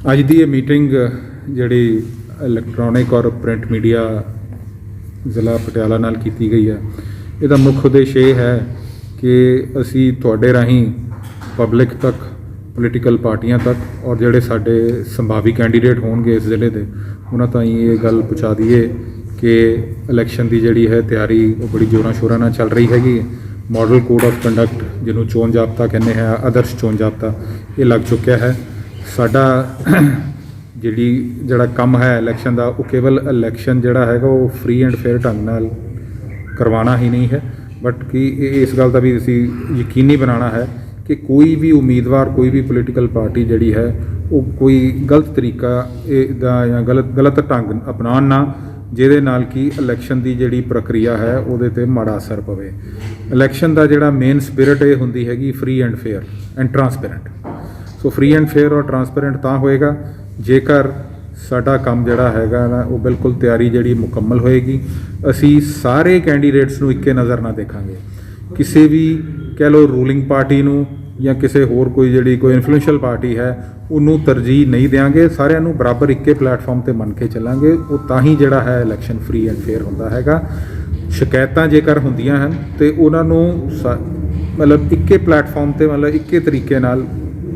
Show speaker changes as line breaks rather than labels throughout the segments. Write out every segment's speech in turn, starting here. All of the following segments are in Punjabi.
ਅੱਜ ਦੀ ਇਹ ਮੀਟਿੰਗ ਜਿਹੜੀ ਇਲੈਕਟ੍ਰੋਨਿਕ ਔਰ ਪ੍ਰਿੰਟ ਮੀਡੀਆ ਜ਼ਿਲ੍ਹਾ ਪਟਿਆਲਾ ਨਾਲ ਕੀਤੀ ਗਈ ਹੈ, ਇਹਦਾ ਮੁੱਖ ਉਦੇਸ਼ ਇਹ ਹੈ ਕਿ ਅਸੀਂ ਤੁਹਾਡੇ ਰਾਹੀਂ ਪਬਲਿਕ ਤੱਕ, ਪੋਲੀਟੀਕਲ ਪਾਰਟੀਆਂ ਤੱਕ ਔਰ ਜਿਹੜੇ ਸਾਡੇ ਸੰਭਾਵੀ ਕੈਂਡੀਡੇਟ ਹੋਣਗੇ ਇਸ ਜ਼ਿਲ੍ਹੇ ਦੇ, ਉਹਨਾਂ ਤਾਈਂ ਇਹ ਗੱਲ ਪਹੁੰਚਾ ਦਈਏ ਕਿ ਇਲੈਕਸ਼ਨ ਦੀ ਜਿਹੜੀ ਹੈ ਤਿਆਰੀ ਉਹ ਬੜੀ ਜ਼ੋਰਾਂ ਸ਼ੋਰਾਂ ਨਾਲ ਚੱਲ ਰਹੀ ਹੈਗੀ। ਮਾਡਲ ਕੋਡ ਆਫ ਕੰਡਕਟ, ਜਿਹਨੂੰ ਚੋਣ ਜਾਬਤਾ ਕਹਿੰਦੇ ਹੈ, ਆਦਰਸ਼ ਚੋਣ ਜਾਬਤਾ, ਇਹ ਲੱਗ ਚੁੱਕਿਆ ਹੈ। ਸਾਡਾ ਜਿਹੜਾ ਕੰਮ ਹੈ ਇਲੈਕਸ਼ਨ ਦਾ, ਉਹ ਕੇਵਲ ਇਲੈਕਸ਼ਨ ਜਿਹੜਾ ਹੈਗਾ ਉਹ ਫ੍ਰੀ ਐਂਡ ਫੇਅਰ ਢੰਗ ਨਾਲ ਕਰਵਾਉਣਾ ਹੀ ਨਹੀਂ ਹੈ, ਬਟ ਕਿ ਇਸ ਗੱਲ ਦਾ ਵੀ ਅਸੀਂ ਯਕੀਨੀ ਬਣਾਉਣਾ ਹੈ ਕਿ ਕੋਈ ਵੀ ਉਮੀਦਵਾਰ, ਕੋਈ ਵੀ ਪੋਲੀਟੀਕਲ ਪਾਰਟੀ ਜਿਹੜੀ ਹੈ ਉਹ ਕੋਈ ਗਲਤ ਤਰੀਕਾ ਇਹਦਾ ਜਾਂ ਗਲਤ ਢੰਗ ਅਪਣਾਉਣ ਨਾ, ਜਿਹਦੇ ਨਾਲ ਕਿ ਇਲੈਕਸ਼ਨ ਦੀ ਜਿਹੜੀ ਪ੍ਰਕਿਰਿਆ ਹੈ ਉਹਦੇ 'ਤੇ ਮਾੜਾ ਅਸਰ ਪਵੇ। ਇਲੈਕਸ਼ਨ ਦਾ ਜਿਹੜਾ ਮੇਨ ਸਪਿਰਿਟ ਇਹ ਹੁੰਦੀ ਹੈਗੀ free and fair and transparent. So free and fair ਔਰ ਟਰਾਂਸਪੇਰੈਂਟ ਤਾਂ ਹੋਏਗਾ ਜੇਕਰ ਸਾਡਾ ਕੰਮ ਜਿਹੜਾ ਹੈਗਾ ਨਾ ਉਹ ਬਿਲਕੁਲ ਤਿਆਰੀ ਜਿਹੜੀ ਮੁਕੰਮਲ ਹੋਏਗੀ। ਅਸੀਂ ਸਾਰੇ ਕੈਂਡੀਡੇਟਸ ਨੂੰ ਇੱਕੇ ਨਜ਼ਰ ਨਾਲ ਦੇਖਾਂਗੇ, ਕਿਸੇ ਵੀ ਕਹਿ ਲਓ ਰੂਲਿੰਗ ਪਾਰਟੀ ਨੂੰ ਜਾਂ ਕਿਸੇ ਹੋਰ ਕੋਈ ਇਨਫਲੂਐਂਸ਼ੀਅਲ ਪਾਰਟੀ ਹੈ ਉਹਨੂੰ ਤਰਜੀਹ ਨਹੀਂ ਦਿਆਂਗੇ। ਸਾਰਿਆਂ ਨੂੰ ਬਰਾਬਰ ਇੱਕੇ ਪਲੇਟਫਾਰਮ 'ਤੇ ਮੰਨ ਕੇ ਚੱਲਾਂਗੇ, ਉਹ ਤਾਂ ਹੀ ਜਿਹੜਾ ਹੈ ਇਲੈਕਸ਼ਨ ਫ੍ਰੀ ਐਂਡ ਫੇਅਰ ਹੁੰਦਾ ਹੈਗਾ। ਸ਼ਿਕਾਇਤਾਂ ਜੇਕਰ ਹੁੰਦੀਆਂ ਹਨ ਅਤੇ ਉਹਨਾਂ ਨੂੰ ਮਤਲਬ ਇੱਕੇ ਪਲੇਟਫਾਰਮ 'ਤੇ, ਮਤਲਬ ਇੱਕੇ ਤਰੀਕੇ ਨਾਲ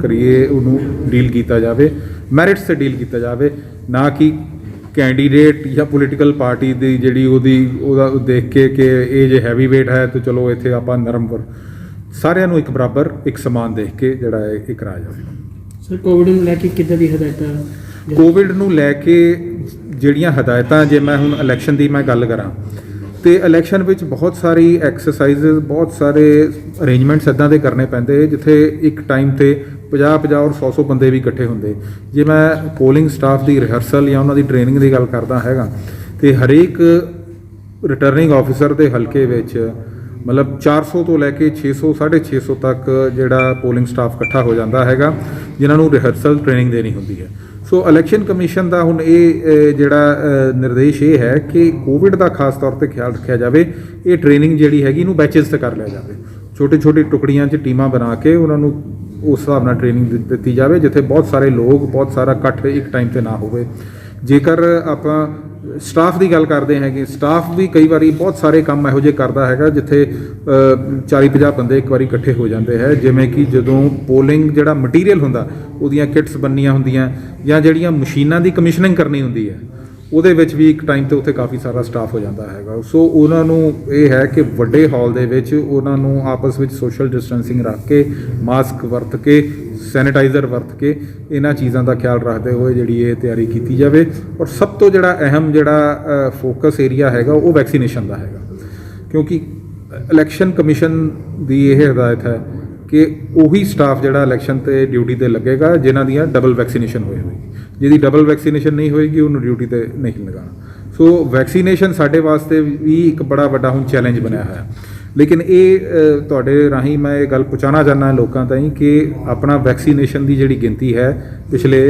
ਕਰੀਏ, ਉਹਨੂੰ ਡੀਲ ਕੀਤਾ ਜਾਵੇ, ਮੈਰਿਟਸ 'ਤੇ ਡੀਲ ਕੀਤਾ ਜਾਵੇ, ਨਾ ਕਿ ਕੈਂਡੀਡੇਟ ਜਾਂ ਪੋਲੀਟੀਕਲ ਪਾਰਟੀ ਦੀ ਜਿਹੜੀ ਉਹਦਾ ਦੇਖ ਕੇ ਕਿ ਇਹ ਜੇ ਹੈਵੀ ਵੇਟ ਹੈ ਤਾਂ ਚਲੋ ਇੱਥੇ ਆਪਾਂ ਨਰਮ ਸਾਰਿਆਂ ਨੂੰ ਇੱਕ ਬਰਾਬਰ ਇੱਕ ਸਮਾਨ ਦੇਖ ਕੇ ਜਿਹੜਾ ਹੈ ਇਹ ਕਰਾਇਆ ਜਾਵੇ।
ਸਰ, ਕੋਵਿਡ ਨੂੰ ਲੈ ਕੇ ਕਿੱਦਾਂ ਦੀ ਹਦਾਇਤਾਂ?
ਕੋਵਿਡ ਨੂੰ ਲੈ ਕੇ ਜਿਹੜੀਆਂ ਹਦਾਇਤਾਂ, ਜੇ ਮੈਂ ਹੁਣ ਇਲੈਕਸ਼ਨ ਦੀ ਮੈਂ ਗੱਲ ਕਰਾਂ ਤੇ ਇਲੈਕਸ਼ਨ ਵਿੱਚ ਬਹੁਤ ਸਾਰੀ ਐਕਸਰਸਾਈਜ਼ਸ, ਬਹੁਤ ਸਾਰੇ ਅਰੇਂਜਮੈਂਟਸ ਇੱਦਾਂ ਦੇ ਕਰਨੇ ਪੈਂਦੇ ਜਿੱਥੇ ਇੱਕ ਟਾਈਮ 'ਤੇ 50 ਔਰ 100 ਬੰਦੇ ਵੀ ਇਕੱਠੇ ਹੁੰਦੇ। ਜੇ ਮੈਂ ਪੋਲਿੰਗ ਸਟਾਫ ਦੀ ਰਿਹਰਸਲ ਜਾਂ ਉਹਨਾਂ ਦੀ ਟ੍ਰੇਨਿੰਗ ਦੀ ਗੱਲ ਕਰਦਾ ਹੈਗਾ ਤੇ ਹਰੇਕ ਰਿਟਰਨਿੰਗ ਆਫਿਸਰ ਦੇ ਹਲਕੇ ਵਿੱਚ ਮਤਲਬ 400 ਤੋਂ ਲੈ ਕੇ 600 650 ਤੱਕ ਜਿਹੜਾ ਪੋਲਿੰਗ ਸਟਾਫ ਇਕੱਠਾ ਹੋ ਜਾਂਦਾ ਹੈਗਾ, ਜਿਨ੍ਹਾਂ ਨੂੰ ਰਿਹਰਸਲ ਟ੍ਰੇਨਿੰਗ ਦੇਣੀ ਹੁੰਦੀ ਹੈ। ਸੋ ਇਲੈਕਸ਼ਨ ਕਮਿਸ਼ਨ ਦਾ ਹੁਣ ਇਹ ਜਿਹੜਾ ਨਿਰਦੇਸ਼ ਇਹ ਹੈ ਕਿ ਕੋਵਿਡ ਦਾ ਖਾਸ ਤੌਰ 'ਤੇ ਖਿਆਲ ਰੱਖਿਆ ਜਾਵੇ। ਇਹ ਟ੍ਰੇਨਿੰਗ ਜਿਹੜੀ ਹੈਗੀ ਇਹਨੂੰ ਬੈਚਿਸ 'ਤੇ ਕਰ ਲਿਆ ਜਾਵੇ, ਛੋਟੇ ਟੁਕੜੀਆਂ 'ਚ ਟੀਮਾਂ ਬਣਾ ਕੇ ਉਹਨਾਂ ਨੂੰ ਉਸ ਹਿਸਾਬ ਨਾਲ ਟ੍ਰੇਨਿੰਗ ਦਿੱਤੀ ਜਾਵੇ ਜਿੱਥੇ ਬਹੁਤ ਸਾਰੇ ਲੋਕ, ਬਹੁਤ ਸਾਰਾ ਇਕੱਠ ਇੱਕ ਟਾਈਮ 'ਤੇ ਨਾ ਹੋਵੇ। ਜੇਕਰ ਆਪਾਂ ਸਟਾਫ ਦੀ ਗੱਲ ਕਰਦੇ ਹੈਗੇ, ਸਟਾਫ ਵੀ ਕਈ ਵਾਰੀ ਬਹੁਤ ਸਾਰੇ ਕੰਮ ਇਹੋ ਜਿਹੇ ਕਰਦਾ ਹੈਗਾ ਜਿੱਥੇ 40-50 ਬੰਦੇ ਇੱਕ ਵਾਰੀ ਇਕੱਠੇ ਹੋ ਜਾਂਦੇ ਹੈ, ਜਿਵੇਂ ਕਿ ਜਦੋਂ ਪੋਲਿੰਗ ਜਿਹੜਾ ਮਟੀਰੀਅਲ ਹੁੰਦਾ ਉਹਦੀਆਂ ਕਿਟਸ ਬਣਨੀਆਂ ਹੁੰਦੀਆਂ ਜਾਂ ਜਿਹੜੀਆਂ ਮਸ਼ੀਨਾਂ ਦੀ ਕਮਿਸ਼ਨਿੰਗ ਕਰਨੀ ਹੁੰਦੀ ਹੈ, ਉਹਦੇ ਵਿੱਚ ਵੀ ਇੱਕ ਟਾਈਮ 'ਤੇ ਉੱਥੇ ਕਾਫੀ ਸਾਰਾ ਸਟਾਫ ਹੋ ਜਾਂਦਾ ਹੈਗਾ। ਸੋ ਉਹਨਾਂ ਨੂੰ ਇਹ ਹੈ ਕਿ ਵੱਡੇ ਹਾਲ ਦੇ ਵਿੱਚ ਉਹਨਾਂ ਨੂੰ ਆਪਸ ਵਿੱਚ ਸੋਸ਼ਲ ਡਿਸਟੈਂਸਿੰਗ ਰੱਖ ਕੇ, ਮਾਸਕ ਵਰਤ ਕੇ, ਸੈਨੀਟਾਈਜ਼ਰ ਵਰਤ ਕੇ, ਇਹਨਾਂ ਚੀਜ਼ਾਂ ਦਾ ਖਿਆਲ ਰੱਖਦੇ ਹੋਏ ਜਿਹੜੀ ਇਹ ਤਿਆਰੀ ਕੀਤੀ ਜਾਵੇ। ਔਰ ਸਭ ਤੋਂ ਜਿਹੜਾ ਅਹਿਮ ਜਿਹੜਾ ਫੋਕਸ ਏਰੀਆ ਹੈਗਾ ਉਹ ਵੈਕਸੀਨੇਸ਼ਨ ਦਾ ਹੈਗਾ, ਕਿਉਂਕਿ ਇਲੈਕਸ਼ਨ ਕਮਿਸ਼ਨ ਦੀ ਇਹ ਹਦਾਇਤ ਹੈ ਕਿ ਉਹੀ ਸਟਾਫ ਜਿਹੜਾ ਇਲੈਕਸ਼ਨ 'ਤੇ ਡਿਊਟੀ 'ਤੇ ਲੱਗੇਗਾ ਜਿਨ੍ਹਾਂ ਦੀਆਂ ਡਬਲ ਵੈਕਸੀਨੇਸ਼ਨ ਹੋਈ ਹੋਏਗੀ। ਜਿਹਦੀ ਡਬਲ ਵੈਕਸੀਨੇਸ਼ਨ ਨਹੀਂ ਹੋਏਗੀ ਉਹਨੂੰ ਡਿਊਟੀ 'ਤੇ ਨਹੀਂ ਲਗਾਉਣਾ। ਸੋ ਵੈਕਸੀਨੇਸ਼ਨ ਸਾਡੇ ਵਾਸਤੇ ਵੀ ਇੱਕ ਬੜਾ ਵੱਡਾ ਹੁਣ ਚੈਲੰਜ ਬਣਿਆ ਹੋਇਆ। ਲੇਕਿਨ ਇਹ ਤੁਹਾਡੇ ਰਾਹੀਂ ਮੈਂ ਇਹ ਗੱਲ ਪਹੁੰਚਾਉਣਾ ਚਾਹੁੰਦਾ ਲੋਕਾਂ ਤਾਈਂ ਕਿ ਆਪਣਾ ਵੈਕਸੀਨੇਸ਼ਨ ਦੀ ਜਿਹੜੀ ਗਿਣਤੀ ਹੈ ਪਿਛਲੇ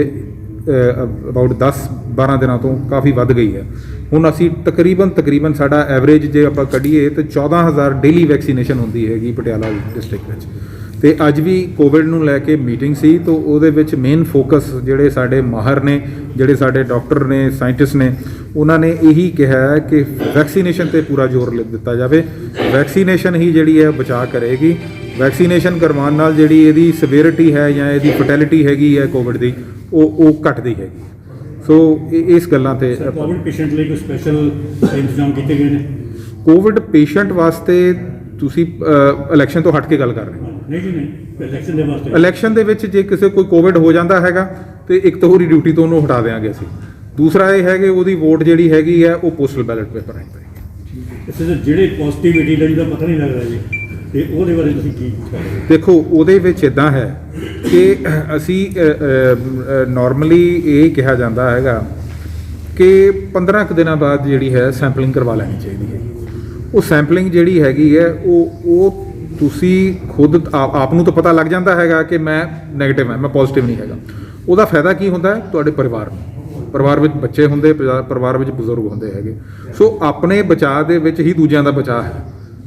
ਅਬਾਊਟ 10-12 ਦਿਨਾਂ ਤੋਂ ਕਾਫੀ ਵੱਧ ਗਈ ਹੈ। ਹੁਣ ਅਸੀਂ ਤਕਰੀਬਨ ਸਾਡਾ ਐਵਰੇਜ ਜੇ ਆਪਾਂ ਕੱਢੀਏ ਤਾਂ 14,000 ਡੇਲੀ ਵੈਕਸੀਨੇਸ਼ਨ ਹੁੰਦੀ ਹੈਗੀ ਪਟਿਆਲਾ ਡਿਸਟ੍ਰਿਕਟ ਵਿੱਚ। ਅਤੇ ਅੱਜ ਵੀ ਕੋਵਿਡ ਨੂੰ ਲੈ ਕੇ ਮੀਟਿੰਗ ਸੀ ਤਾਂ ਉਹਦੇ ਵਿੱਚ ਮੇਨ ਫੋਕਸ ਜਿਹੜੇ ਸਾਡੇ ਮਾਹਰ ਨੇ, ਜਿਹੜੇ ਸਾਡੇ ਡਾਕਟਰ ਨੇ, ਸਾਇੰਟਿਸਟ ਨੇ, ਉਹਨਾਂ ਨੇ ਇਹੀ ਕਿਹਾ ਹੈ ਕਿ ਵੈਕਸੀਨੇਸ਼ਨ 'ਤੇ ਪੂਰਾ ਜ਼ੋਰ ਦਿੱਤਾ ਜਾਵੇ। ਵੈਕਸੀਨੇਸ਼ਨ ਹੀ ਜਿਹੜੀ ਹੈ ਬਚਾਅ ਕਰੇਗੀ। ਵੈਕਸੀਨੇਸ਼ਨ ਕਰਵਾਉਣ ਨਾਲ ਜਿਹੜੀ ਇਹਦੀ ਸਿਵੀਅਰਿਟੀ ਹੈ ਜਾਂ ਇਹਦੀ ਫੈਟੈਲਿਟੀ ਹੈਗੀ ਹੈ ਕੋਵਿਡ ਦੀ, ਉਹ ਘਟਦੀ ਹੈਗੀ। ਸੋ ਇਸ ਗੱਲਾਂ 'ਤੇ
ਕੋਵਿਡ ਪੇਸ਼ੈਂਟ ਲਈ ਕੋਈ ਸਪੈਸ਼ਲ ਇੰਤਜ਼ਾਮ ਕੀਤੇ ਗਏ ਨੇ?
ਕੋਵਿਡ ਪੇਸ਼ੈਂਟ ਵਾਸਤੇ ਤੁਸੀਂ ਇਲੈਕਸ਼ਨ ਤੋਂ ਹਟ ਕੇ ਗੱਲ ਕਰ ਰਹੇ ਹੋ?
ਨਹੀਂ ਜੀ, ਨਹੀਂ, ਇਲੈਕਸ਼ਨ ਦੇ ਵਾਸਤੇ।
ਇਲੈਕਸ਼ਨ ਦੇ ਵਿੱਚ ਜੇ ਕਿਸੇ ਕੋਈ ਕੋਵਿਡ ਹੋ ਜਾਂਦਾ ਹੈਗਾ ਤੇ ਇੱਕ ਤਾਂ ਉਹਦੀ ਡਿਊਟੀ ਤੋਂ ਉਹਨੂੰ ਹਟਾ ਦੇਵਾਂਗੇ ਅਸੀਂ। ਦੂਸਰਾ ਇਹ ਹੈ ਕਿ ਉਹਦੀ ਵੋਟ ਜਿਹੜੀ ਹੈਗੀ ਹੈ ਉਹ ਪੋਸਟਲ ਬੈਲਟ ਪੇਪਰ ਆਈ ਪਏਗੀ।
ਜਿਹੜੇ ਪੋਜ਼ਿਟਿਵਿਟੀ ਦਾ ਜਿਹਦਾ ਪਤਾ ਨਹੀਂ ਲੱਗਦਾ ਜੀ, ਤੇ ਉਹਦੇ ਬਾਰੇ ਤੁਸੀਂ ਕੀ
ਦੇਖੋ, ਉਹਦੇ ਵਿੱਚ ਇੱਦਾਂ ਹੈ ਕਿ ਅਸੀਂ ਨਾਰਮਲੀ ਇਹ ਕਿਹਾ ਜਾਂਦਾ ਹੈਗਾ ਕਿ 15 ਕੁ ਦਿਨਾਂ ਬਾਅਦ ਜਿਹੜੀ ਹੈ ਸੈਂਪਲਿੰਗ ਕਰਵਾ ਲੈਣੀ ਚਾਹੀਦੀ ਹੈ। ਉਹ ਸੈਂਪਲਿੰਗ ਜਿਹੜੀ ਹੈਗੀ ਹੈ ਉਹ ਤੁਸੀਂ ਖੁਦ ਆਪ ਨੂੰ ਤਾਂ ਪਤਾ ਲੱਗ ਜਾਂਦਾ ਹੈਗਾ ਕਿ ਮੈਂ ਨੈਗੇਟਿਵ ਹਾਂ, ਮੈਂ ਪੋਜ਼ਿਟਿਵ ਨਹੀਂ ਹੈਗਾ। ਉਹਦਾ ਫਾਇਦਾ ਕੀ ਹੁੰਦਾ ਤੁਹਾਡੇ ਪਰਿਵਾਰ ਨੂੰ? ਪਰਿਵਾਰ ਵਿੱਚ ਬੱਚੇ ਹੁੰਦੇ, ਪਰਿਵਾਰ ਵਿੱਚ ਬਜ਼ੁਰਗ ਹੁੰਦੇ ਹੈਗੇ। ਸੋ ਆਪਣੇ ਬਚਾਅ ਦੇ ਵਿੱਚ ਹੀ ਦੂਜਿਆਂ ਦਾ ਬਚਾਅ ਹੈ।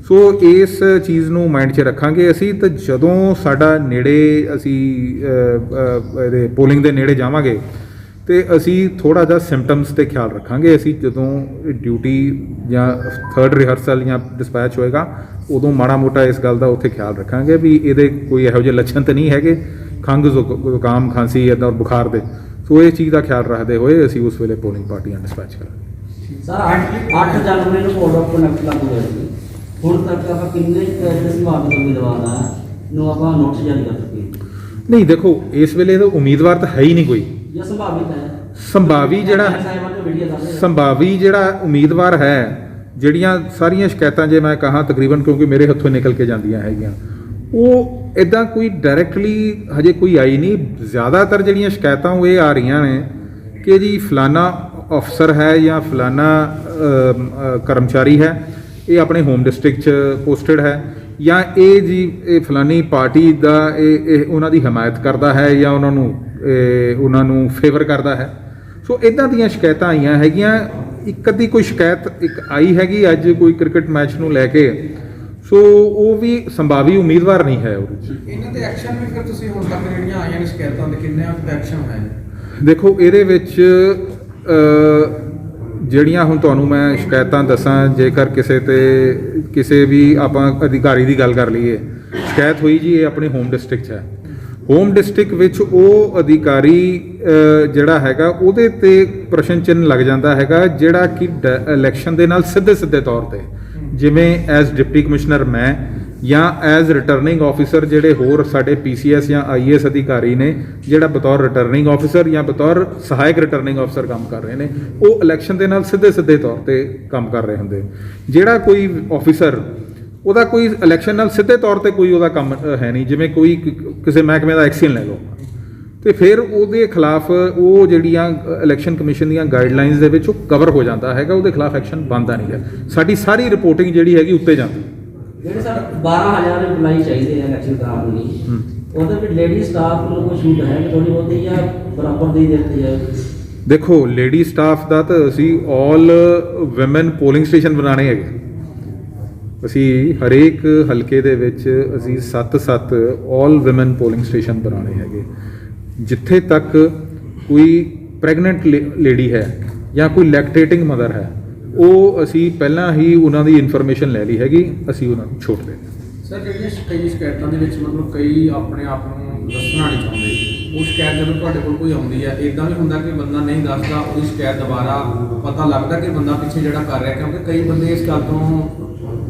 ਸੋ ਇਸ ਚੀਜ਼ ਨੂੰ ਮਾਈਂਡ 'ਚ ਰੱਖਾਂਗੇ ਅਸੀਂ। ਤਾਂ ਜਦੋਂ ਸਾਡਾ ਨੇੜੇ ਅਸੀਂ ਇਹਦੇ ਪੋਲਿੰਗ ਦੇ ਨੇੜੇ ਜਾਵਾਂਗੇ ਤੇ ਅਸੀਂ ਥੋੜਾ ਜਿਹਾ ਸਿੰਪਟਮਸ ਤੇ ਖਿਆਲ ਰੱਖਾਂਗੇ। ਅਸੀਂ ਜਦੋਂ ਡਿਊਟੀ ਜਾਂ ਥਰਡ ਰਿਹਰਸਲ ਜਾਂ ਡਿਸਪੈਚ ਹੋਏਗਾ ਉਦੋਂ ਮਾੜਾ ਮੋਟਾ ਇਸ ਗੱਲ ਦਾ ਉੱਥੇ ਖਿਆਲ ਰੱਖਾਂਗੇ ਵੀ ਇਹਦੇ ਕੋਈ ਇਹੋ ਜਿਹੇ ਲੱਛਣ ਤਾਂ ਨਹੀਂ ਹੈਗੇ ਖੰਘ ਜ਼ੁਕਾਮ ਖਾਂਸੀ ਇੱਦਾਂ ਬੁਖਾਰ ਦੇ। ਸੋ ਇਹ ਚੀਜ਼ ਦਾ ਖਿਆਲ ਰੱਖਦੇ ਹੋਏ ਅਸੀਂ ਉਸ ਵੇਲੇ ਪੋਲਿੰਗ ਪਾਰਟੀਆਂ ਡਿਸਪੈਚ ਕਰਾਂਗੇ।
ਸਰ 8 ਜਨਵਰੀ ਨੂੰ ਕੋਡ ਆਫ ਕੰਡਕਟ ਲਾਗੂ ਹੋਇਆ ਸੀ। ਹੁਣ ਤੱਕ ਆਪਾਂ ਕਿੰਨੇ ਸੰਭਾਵਿਤ ਉਮੀਦਵਾਰਾਂ ਨੂੰ ਆਪਾਂ ਨੋਟਿਸ ਜਾਰੀ ਕਰ ਚੁੱਕੇ ਹਾਂ?
ਨਹੀਂ ਦੇਖੋ ਇਸ ਵੇਲੇ ਤਾਂ ਉਮੀਦਵਾਰ ਤਾਂ ਹੈ ਹੀ ਨਹੀਂ ਕੋਈ।
ਜਾਂ ਸੰਭਾਵਿਤ ਹੈ?
ਸੰਭਾਵੀ ਜਿਹੜਾ ਉਮੀਦਵਾਰ ਹੈ, ਜਿਹੜੀਆਂ ਸਾਰੀਆਂ ਸ਼ਿਕਾਇਤਾਂ ਜੇ ਮੈਂ ਕਹਾਂ ਤਕਰੀਬਨ ਕਿਉਂਕਿ ਮੇਰੇ ਹੱਥੋਂ ਨਿਕਲ ਕੇ ਜਾਂਦੀਆਂ ਹੈਗੀਆਂ, ਉਹ ਇਦਾਂ ਕੋਈ ਡਾਇਰੈਕਟਲੀ ਹਜੇ ਕੋਈ ਆਈ ਨਹੀਂ। ਜ਼ਿਆਦਾਤਰ ਜਿਹੜੀਆਂ ਸ਼ਿਕਾਇਤਾਂ ਉਹ ਇਹ ਆ ਰਹੀਆਂ ਨੇ ਕਿ ਜੀ ਫਲਾਨਾ ਅਫਸਰ ਹੈ ਜਾਂ ਫਲਾਨਾ ਕਰਮਚਾਰੀ ਹੈ, ਇਹ ਆਪਣੇ ਹੋਮ ਡਿਸਟ੍ਰਿਕਟ 'ਚ ਪੋਸਟਡ ਹੈ, ਜਾਂ ਇਹ ਜੀ ਇਹ ਫਲਾਨੀ ਪਾਰਟੀ ਦਾ ਇਹ ਉਹਨਾਂ ਦੀ ਹਮਾਇਤ ਕਰਦਾ ਹੈ ਜਾਂ ਉਹਨਾਂ ਨੂੰ ਫੇਵਰ ਕਰਦਾ ਹੈ। ਸੋ ਇਦਾਂ ਦੀਆਂ ਸ਼ਿਕਾਇਤਾਂ ਆਈਆਂ ਹੈਗੀਆਂ। ਇੱਕ ਅੱਧੀ ਕੋਈ ਸ਼ਿਕਾਇਤ ਇੱਕ ਆਈ ਹੈਗੀ ਅੱਜ ਕੋਈ ਕ੍ਰਿਕਟ ਮੈਚ ਨੂੰ ਲੈ ਕੇ, ਸੋ ਉਹ ਵੀ ਸੰਭਾਵੀ ਉਮੀਦਵਾਰ ਨਹੀਂ ਹੈ ਉਹਦੇ 'ਚ।
ਇਹਨਾਂ ਤੇ ਐਕਸ਼ਨ ਵੀ ਫਿਰ ਤੁਸੀਂ ਹੁਣ ਤੱਕ ਜਿਹੜੀਆਂ ਆਈਆਂ ਨੇ ਸ਼ਿਕਾਇਤਾਂ ਦੇ ਕਿੰਨੇ ਐਕਸ਼ਨ ਹੋਏ ਨੇ?
ਦੇਖੋ ਇਹਦੇ ਵਿੱਚ ਜਿਹੜੀਆਂ ਹੁਣ ਤੁਹਾਨੂੰ ਮੈਂ ਸ਼ਿਕਾਇਤਾਂ ਦੱਸਾਂ, ਜੇਕਰ ਕਿਸੇ ਵੀ ਆਪਾਂ ਅਧਿਕਾਰੀ ਦੀ ਗੱਲ ਕਰ ਲਈਏ, ਸ਼ਿਕਾਇਤ ਹੋਈ ਜੀ ਇਹ ਆਪਣੇ ਹੋਮ ਡਿਸਟ੍ਰਿਕਟ 'ਚ ਹੈ। ਹੋਮ ਡਿਸਟ੍ਰਿਕਟ ਵਿੱਚ ਉਹ ਅਧਿਕਾਰੀ ਜਿਹੜਾ ਹੈਗਾ ਉਹਦੇ ਤੇ ਪ੍ਰਸ਼ਨ ਚਿੰਨ੍ਹ ਲੱਗ ਜਾਂਦਾ ਹੈਗਾ, ਜਿਹੜਾ ਕਿ ਇਲੈਕਸ਼ਨ ਦੇ ਨਾਲ ਸਿੱਧੇ ਤੌਰ ਤੇ ਜਿਵੇਂ ਐਜ਼ ਡਿਪਟੀ ਕਮਿਸ਼ਨਰ ਮੈਂ ਜਾਂ ਐਜ਼ ਰਿਟਰਨਿੰਗ ਆਫੀਸਰ ਜਿਹੜੇ ਹੋਰ ਸਾਡੇ PCS ਜਾਂ IAS ਅਧਿਕਾਰੀ ਨੇ, ਜਿਹੜਾ ਬਤੌਰ ਰਿਟਰਨਿੰਗ ਆਫੀਸਰ ਜਾਂ ਬਤੌਰ ਸਹਾਇਕ ਰਿਟਰਨਿੰਗ ਆਫੀਸਰ ਕੰਮ ਕਰ ਰਹੇ ਨੇ, ਉਹ ਇਲੈਕਸ਼ਨ ਦੇ ਨਾਲ ਸਿੱਧੇ ਤੌਰ ਤੇ ਕੰਮ ਕਰ ਰਹੇ ਹੁੰਦੇ। ਜਿਹੜਾ ਕੋਈ ਆਫੀਸਰ ਉਹਦਾ ਕੋਈ ਇਲੈਕਸ਼ਨ ਨਾਲ ਸਿੱਧੇ ਤੌਰ ਤੇ ਕੋਈ ਉਹਦਾ ਕੰਮ ਹੈ ਨਹੀਂ, ਜਿਵੇਂ ਕੋਈ ਕਿਸੇ ਮਹਿਕਮੇ ਦਾ ਐਕਸ਼ਨ ਲੈ ਲਓ, ਤੇ ਫਿਰ ਉਹਦੇ ਖਿਲਾਫ ਉਹ ਜਿਹੜੀਆਂ ਇਲੈਕਸ਼ਨ ਕਮਿਸ਼ਨ ਦੀਆਂ ਗਾਈਡਲਾਈਨਸ ਦੇ ਵਿੱਚ ਉਹ ਕਵਰ ਹੋ ਜਾਂਦਾ ਹੈਗਾ, ਉਹਦੇ ਖਿਲਾਫ ਐਕਸ਼ਨ ਬਣਦਾ ਨਹੀਂ ਹੈ। ਸਾਡੀ ਸਾਰੀ ਰਿਪੋਰਟਿੰਗ ਜਿਹੜੀ ਹੈਗੀ ਉੱਤੇ ਜਾਂਦੀ।
ਜਿਹੜੇ ਸਰ 12000 EMPLOYEE ਚਾਹੀਦੇ ਆ ਇਲੈਕਸ਼ਨ ਕਰਾਉਣ ਲਈ, ਉਹਦੇ ਵਿੱਚ ਲੇਡੀ ਸਟਾਫ ਨੂੰ ਕੋਈ ਛੂਟ ਹੈ ਕਿ ਥੋੜੀ ਬਹੁਤੀ ਜਾਂ ਬਰਾਬਰ ਦੇ ਦਿੱਤੀ ਜਾਏ?
ਦੇਖੋ ਲੇਡੀ ਸਟਾਫ ਦਾ ਤਾਂ ਅਸੀਂ ਆਲ ਔਮਨ ਪੋਲਿੰਗ ਸਟੇਸ਼ਨ ਬਣਾਉਣੇ ਹੈਗੇ। ਅਸੀਂ ਹਰੇਕ ਹਲਕੇ ਦੇ ਵਿੱਚ ਅਸੀਂ 7 ਆਲ ਔਮਨ ਪੋਲਿੰਗ ਸਟੇਸ਼ਨ ਬਣਾਉਣੇ ਹੈਗੇ। ਜਿੱਥੇ ਤੱਕ ਕੋਈ ਪ੍ਰੈਗਨੈਂਟ ਲੇਡੀ ਹੈ ਜਾਂ ਕੋਈ ਲੈਕਟੇਟਿੰਗ ਮਦਰ ਹੈ, ਉਹ ਅਸੀਂ ਪਹਿਲਾਂ ਹੀ ਉਹਨਾਂ ਦੀ ਇਨਫੋਰਮੇਸ਼ਨ ਲੈ ਲਈ ਹੈਗੀ, ਅਸੀਂ ਉਹਨਾਂ ਨੂੰ ਛੋਟ ਦੇ।
ਸਰ ਜਿਹੜੀਆਂ ਕਈ ਸ਼ਿਕਾਇਤਾਂ ਦੇ ਵਿੱਚ ਮਤਲਬ ਕਈ ਆਪਣੇ ਆਪ ਨੂੰ ਦੱਸਣਾ ਨਹੀਂ ਚਾਹੁੰਦੇ, ਉਹ ਸ਼ਿਕਾਇਤ ਜਦੋਂ ਤੁਹਾਡੇ ਕੋਲ ਕੋਈ ਆਉਂਦੀ ਹੈ, ਇਦਾਂ ਵੀ ਹੁੰਦਾ ਕਿ ਬੰਦਾ ਨਹੀਂ ਦੱਸਦਾ, ਉਹਦੀ ਸ਼ਿਕਾਇਤ ਦੁਬਾਰਾ ਪਤਾ ਲੱਗਦਾ ਕਿ ਬੰਦਾ ਪਿੱਛੇ ਜਿਹੜਾ ਕਰ ਰਿਹਾ, ਕਿਉਂਕਿ ਕਈ ਬੰਦੇ ਇਸ ਗੱਲ ਤੋਂ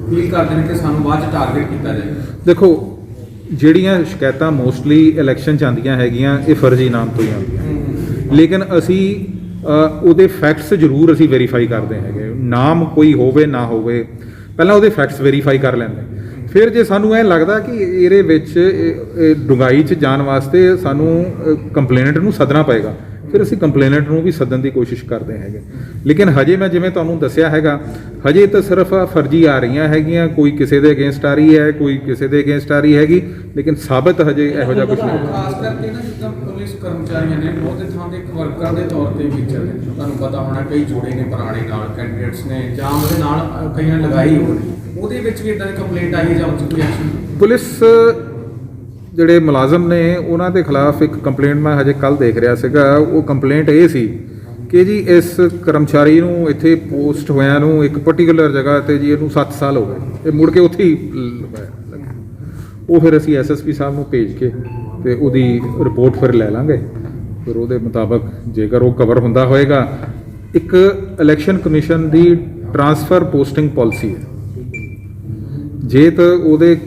ਫੀਲ ਕਰਦੇ ਨੇ ਕਿ ਸਾਨੂੰ ਬਾਅਦ 'ਚ ਟਾਰਗੇਟ ਕੀਤਾ ਜਾਏ।
ਦੇਖੋ ਜਿਹੜੀਆਂ ਸ਼ਿਕਾਇਤਾਂ ਮੋਸਟਲੀ ਇਲੈਕਸ਼ਨ 'ਚ ਆਉਂਦੀਆਂ ਹੈਗੀਆਂ, ਇਹ ਫਰਜ਼ੀ ਨਾਮ ਤੋਂ ਹੀ ਆਉਂਦੀਆਂ, ਲੇਕਿਨ ਅਸੀਂ ਉਹਦੇ ਫੈਕਟਸ ਜ਼ਰੂਰ ਅਸੀਂ ਵੈਰੀਫਾਈ ਕਰਦੇ ਹੈਗੇ। ਨਾਮ ਕੋਈ ਹੋਵੇ ਨਾ ਹੋਵੇ, ਪਹਿਲਾਂ ਉਹਦੇ ਫੈਕਟਸ ਵੈਰੀਫਾਈ ਕਰ ਲੈਂਦੇ, ਫਿਰ ਜੇ ਸਾਨੂੰ ਇਹ ਲੱਗਦਾ ਕਿ ਇਹਦੇ ਵਿੱਚ ਡੂੰਘਾਈ 'ਚ ਜਾਣ ਵਾਸਤੇ ਸਾਨੂੰ ਕੰਪਲੇਨੈਂਟ ਨੂੰ ਸੱਦਣਾ ਪਏਗਾ, ਫਿਰ ਅਸੀਂ ਕੰਪਲੇਨੈਂਟ ਨੂੰ ਵੀ ਸੱਦਣ ਦੀ ਕੋਸ਼ਿਸ਼ ਕਰਦੇ ਹੈਗੇ। ਲੇਕਿਨ ਹਜੇ ਮੈਂ ਜਿਵੇਂ ਤੁਹਾਨੂੰ ਦੱਸਿਆ ਹੈਗਾ, ਹਜੇ ਤਾਂ ਸਿਰਫ ਫਰਜ਼ੀ ਆ ਰਹੀਆਂ ਹੈਗੀਆਂ, ਕੋਈ ਕਿਸੇ ਦੇ ਅਗੇਂਸਟ ਆ ਰਹੀ ਹੈ, ਕੋਈ ਕਿਸੇ ਦੇ ਅਗੇਂਸਟ ਆ ਰਹੀ ਹੈਗੀ, ਲੇਕਿਨ ਸਾਬਤ ਹਜੇ ਇਹੋ ਜਿਹਾ ਕੁਝ ਨਹੀਂ।
ਖਾਸ ਕਰਕੇ ਨਾ ਜਿੱਦਾਂ ਪੁਲਿਸ ਕਰਮਚਾਰੀਆਂ ਨੇ ਬਹੁਤੇ ਥਾਂ ਤੇ ਇੱਕ ਵਰਕਰ ਦੇ ਤੌਰ ਤੇ ਵਿਚਰਦੇ ਨੇ, ਤੁਹਾਨੂੰ ਪਤਾ ਹੋਣਾ ਕਈ ਜੋੜੇ ਨੇ ਪੁਰਾਣੇ ਨਾਲ ਕੈਂਡੀਡੇਟਸ ਨੇ ਜਾਂ ਉਹਦੇ ਨਾਲ ਕਈਆਂ ਲਗਾਈ ਹੋਣੀ, ਉਹਦੇ ਵਿੱਚ ਵੀ ਇਦਾਂ ਦੀ ਕੰਪਲੇਂਟ ਆਈ ਹੈ ਜਾਂ ਕੋਈ ਐਕਸ਼ਨ?
ਪੁਲਿਸ ਜਿਹੜੇ ਮੁਲਾਜ਼ਮ ਨੇ ਉਹਨਾਂ ਦੇ ਖਿਲਾਫ ਇੱਕ ਕੰਪਲੇਂਟ ਮੈਂ ਹਜੇ ਕੱਲ ਦੇਖ ਰਿਹਾ ਸੀਗਾ। ਉਹ ਕੰਪਲੇਂਟ ਇਹ ਸੀ ਕਿ ਜੀ ਇਸ ਕਰਮਚਾਰੀ ਨੂੰ ਇੱਥੇ ਪੋਸਟ ਹੋਇਆਂ ਨੂੰ ਇੱਕ ਪਾਰਟਿਕੂਲਰ ਜਗ੍ਹਾ ਤੇ ਜੀ ਇਹਨੂੰ 7 ਸਾਲ ਹੋ ਗਏ, ਇਹ ਮੁੜ ਕੇ ਉੱਥੇ ਹੀ ਲੱਗਾ। ਉਹ ਫਿਰ ਅਸੀਂ SSP ਸਾਹਿਬ ਨੂੰ ਭੇਜ ਕੇ ਤੇ ਉਹਦੀ ਰਿਪੋਰਟ ਫਿਰ ਲੈ ਲਾਂਗੇ, ਫਿਰ ਉਹਦੇ ਮੁਤਾਬਕ ਜੇਕਰ ਉਹ ਕਵਰ ਹੁੰਦਾ ਹੋਏਗਾ। ਇੱਕ ਇਲੈਕਸ਼ਨ ਕਮਿਸ਼ਨ ਦੀ ਟ੍ਰਾਂਸਫਰ ਪੋਸਟਿੰਗ ਪਾਲਿਸੀ ਹੈ, ਜੇ ਤਾਂ ਉਹਦੇ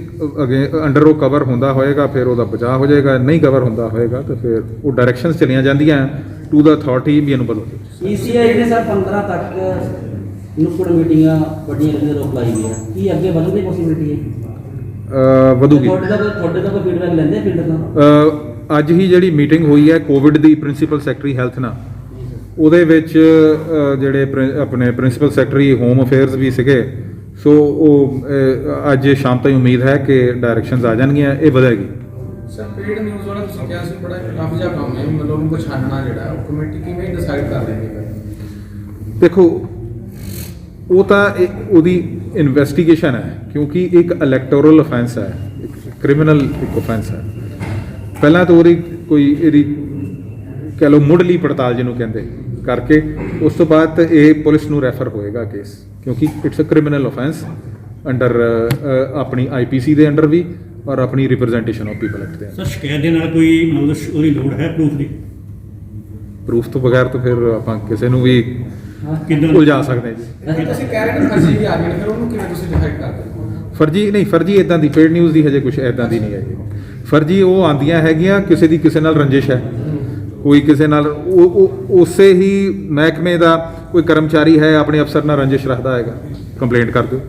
ਅੰਡਰ ਉਹ ਕਵਰ ਹੁੰਦਾ ਹੋਏਗਾ ਫਿਰ ਉਹਦਾ ਬਚਾਅ ਹੋ ਜਾਏਗਾ, ਨਹੀਂ ਕਵਰ ਹੁੰਦਾ ਹੋਏਗਾ ਤਾਂ ਫਿਰ ਉਹ ਡਾਇਰੈਕਸ਼ਨਸ ਚਲੀਆਂ ਜਾਂਦੀਆਂ ਟੂ ਦਾ ਅਥਾਰਟੀ ਵੀ ਇਹਨੂੰ ਬਦਲੋ।
ECI ਨੇ ਸਰ 15 ਤੱਕ ਨੁੱਕੜ ਮੀਟਿੰਗਾਂ ਵੱਡੀਆਂ ਕਰਨ ਦੀ ਰੋਕ ਲਾਈ ਹੋਈ ਹੈ, ਕੀ ਅੱਗੇ ਵਧਣ ਦੀ ਪੋਸੀਬਿਲਿਟੀ ਹੈ?
ਵਧੂਗੀ।
ਤੁਹਾਡੇ ਦਾ ਕੋਈ ਫੀਡਬੈਕ ਲੈਂਦੇ ਫੀਲਡ ਤੋਂ?
ਅੱਜ ਹੀ ਜਿਹੜੀ ਮੀਟਿੰਗ ਹੋਈ ਹੈ ਕੋਵਿਡ ਦੀ ਪ੍ਰਿੰਸੀਪਲ ਸੈਕਟਰੀ ਹੈਲਥ ਨਾਲ, ਉਹਦੇ ਵਿੱਚ ਜਿਹੜੇ ਆਪਣੇ ਪ੍ਰਿੰਸੀਪਲ ਸੈਕਟਰੀ ਹੋਮ ਅਫੇਅਰਸ ਵੀ ਸੀਗੇ, ਸੋ ਉਹ ਅੱਜ ਸ਼ਾਮ ਤਾਈਂ ਉਮੀਦ ਹੈ ਕਿ ਡਾਇਰੈਕਸ਼ਨਸ ਆ ਜਾਣਗੀਆਂ, ਇਹ ਵਧੇਗੀ।
ਸਰ ਪੇਡ ਨਿਊਜ਼ ਵਾਲਾ ਤੁਸੀਂ ਕਿਹਾ ਸੀ ਬੜਾ ਟਫ ਜਿਹਾ ਕੰਮ ਹੈ, ਮਤਲਬ ਉਹਨੂੰ ਪਛਾਣਨਾ ਜਿਹੜਾ ਉਹ ਕਮੇਟੀ ਕਿਵੇਂ ਡਿਸਾਈਡ ਕਰ ਰਹੀ ਹੈ?
ਦੇਖੋ ਉਹ ਤਾਂ ਉਹਦੀ ਇਨਵੈਸਟੀਗੇਸ਼ਨ ਹੈ, ਕਿਉਂਕਿ ਇੱਕ ਇਲੈਕਟੋਰਲ ਅਫੈਂਸ ਹੈ, ਇੱਕ ਕ੍ਰਿਮੀਨਲ ਇੱਕ ਅਫੈਂਸ ਹੈ। ਪਹਿਲਾਂ ਤਾਂ ਉਹਦੀ ਕੋਈ ਇਹਦੀ ਕਹਿ ਲਓ ਮੁੱਢਲੀ ਪੜਤਾਲ ਜਿਹਨੂੰ ਕਹਿੰਦੇ ਕਰਕੇ ਉਸ ਤੋਂ ਬਾਅਦ ਇਹ ਪੁਲਿਸ ਨੂੰ ਰੈਫਰ ਹੋਏਗਾ ਕੇਸ, ਕਿਉਂਕਿ it's a criminal offence under ਆਪਣੀ ਆਈਪੀਸੀ ਦੇ ਅੰਡਰ ਵੀ ਔਰ ਆਪਣੀ ਰਿਪਰੈਜ਼ੈਂਟੇਸ਼ਨ ਆਫ ਪੀਪਲ ਐਕਟ ਦੇ
ਸਰ ਸ਼ਿਕਾਇਤ ਦੇ ਨਾਲ ਕੋਈ ਮਤਲਬ ਉਹਦੀ ਲੋੜ ਹੈ ਪ੍ਰੂਫ ਦੀ?
ਪ੍ਰੂਫ ਤੋਂ ਬਗੈਰ ਤਾਂ ਫਿਰ ਆਪਾਂ ਕਿਸੇ ਨੂੰ ਵੀ
ਕਿੱਦਾਂ
ਉਲਝਾ ਸਕਦੇ ਹਾਂ ਜੀ।
ਤੁਸੀਂ ਕਹਿ ਰਹੇ ਹੋ ਫਰਜ਼ੀ ਵੀ ਆ ਗਏ ਨੇ, ਫਿਰ ਉਹਨੂੰ ਕਿਵੇਂ ਤੁਸੀਂ ਡਿਫਾਈਨ ਕਰਦੇ ਹੋ?
ਫਰਜ਼ੀ ਨਹੀਂ, ਫਰਜ਼ੀ ਇਦਾਂ ਦੀ ਪੇਡ ਨਿਊਜ਼ ਦੀ ਹਜੇ ਕੁਝ ਇਦਾਂ ਦੀ ਨਹੀਂ ਹੈਗੀ। ਫਰਜ਼ੀ ਉਹ ਆਉਂਦੀਆਂ ਹੈਗੀਆਂ ਕਿਸੇ ਦੀ ਕਿਸੇ ਨਾਲ ਰੰਜਿਸ਼ ਹੈ, ਕੋਈ ਕਿਸੇ ਨਾਲ ਉਹ ਉਸੇ ਹੀ ਮਹਿਕਮੇ ਦਾ ਕੋਈ ਕਰਮਚਾਰੀ ਹੈ ਆਪਣੇ ਅਫਸਰ ਨਾਲ ਰੰਜਿਸ਼ ਰੱਖਦਾ ਹੈਗਾ, ਕੰਪਲੇਂਟ ਕਰ ਦਿਓ।